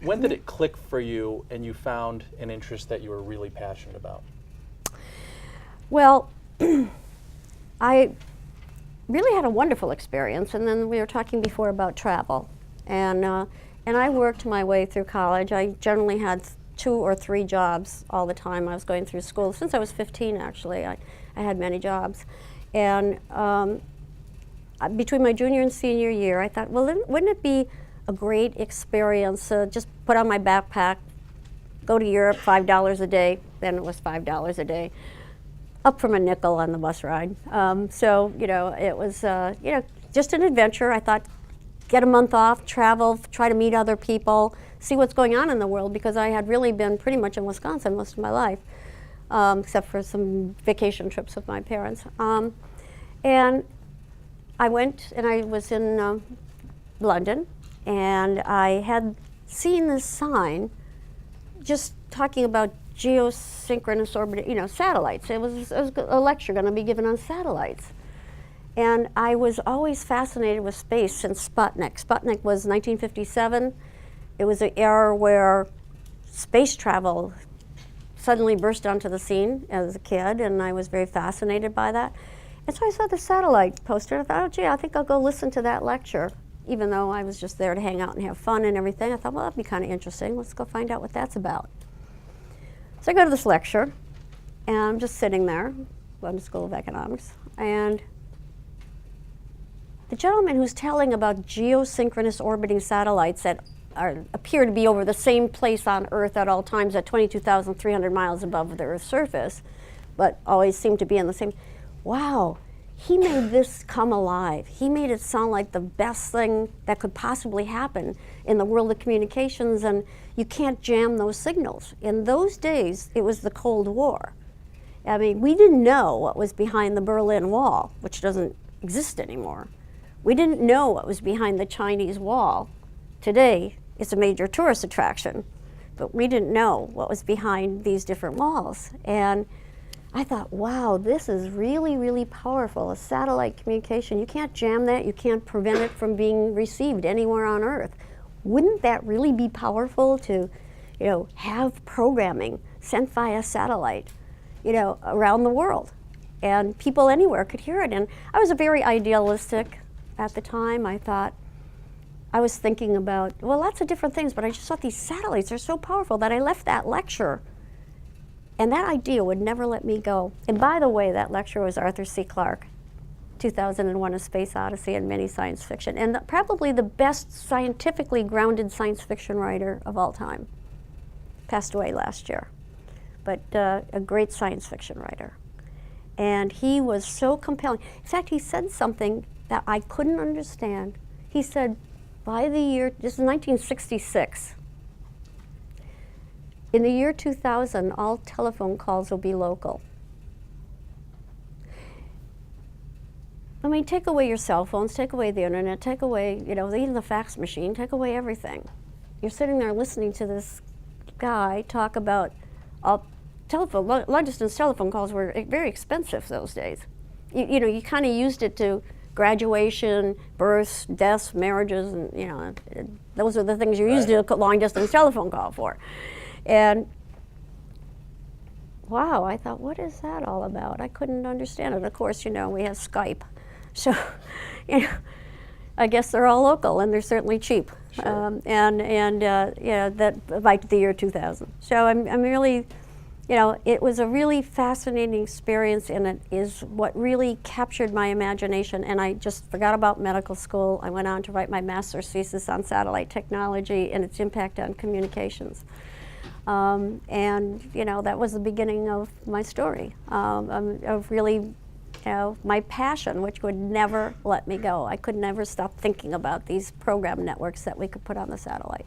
When did it click for you and you found an interest that you were really passionate about? Well, I really had a wonderful experience, and then we were talking before about travel. And I worked my way through college. I generally had 2 or 3 jobs all the time. I was going through school. Since I was 15, actually, I had many jobs. And between my junior and senior year, I thought, well, wouldn't it be a great experience to just put on my backpack, go to Europe, $5 a day. Then it was $5 a day, up from a nickel on the bus ride. So, it was, just an adventure. I thought, get a month off, travel, try to meet other people, see what's going on in the world, because I had really been pretty much in Wisconsin most of my life, except for some vacation trips with my parents. And I went, and I was in London, and I had seen this sign just talking about geosynchronous orbit, satellites. It was a lecture going to be given on satellites. And I was always fascinated with space since Sputnik. Sputnik was 1957. It was an era where space travel suddenly burst onto the scene as a kid, and I was very fascinated by that. And so I saw the satellite poster, and I thought, oh gee, I think I'll go listen to that lecture. Even though I was just there to hang out and have fun and everything, I thought, well, that'd be kind of interesting. Let's go find out what that's about. So I go to this lecture, and I'm just sitting there, London School of Economics, and the gentleman who's telling about geosynchronous orbiting satellites that appear to be over the same place on Earth at all times at 22,300 miles above the Earth's surface, but always seem to be in the same, wow, he made this come alive. He made it sound like the best thing that could possibly happen in the world of communications, and you can't jam those signals. In those days, it was the Cold War. I mean, we didn't know what was behind the Berlin Wall, which doesn't exist anymore. We didn't know what was behind the Chinese Wall. Today, it's a major tourist attraction, but we didn't know what was behind these different walls. And I thought, wow, this is really, really powerful, a satellite communication. You can't jam that, you can't prevent it from being received anywhere on Earth. Wouldn't that really be powerful to, have programming sent via satellite, around the world? And people anywhere could hear it. And I was very idealistic at the time. I was thinking about, well, lots of different things, but I just thought these satellites are so powerful that I left that lecture. And that idea would never let me go. And by the way, that lecture was Arthur C. Clarke, 2001: A Space Odyssey, and many science fiction. And probably the best scientifically grounded science fiction writer of all time. Passed away last year. But a great science fiction writer. And he was so compelling. In fact, he said something that I couldn't understand. He said, by the year, this is 1966, in the year 2000, all telephone calls will be local. I mean, take away your cell phones, take away the internet, take away, even the fax machine, take away everything. You're sitting there listening to this guy talk about long-distance telephone calls were very expensive those days. You kind of used it to graduation, births, deaths, marriages, and those are the things you used a long-distance telephone call for. And wow, I thought, what is that all about? I couldn't understand it. Of course, we have Skype, so I guess they're all local and they're certainly cheap. Sure. That by the year 2000. So I'm really. It was a really fascinating experience, and it is what really captured my imagination, and I just forgot about medical school. I went on to write my master's thesis on satellite technology and its impact on communications. That was the beginning of my story, of really, my passion, which would never let me go. I could never stop thinking about these program networks that we could put on the satellite.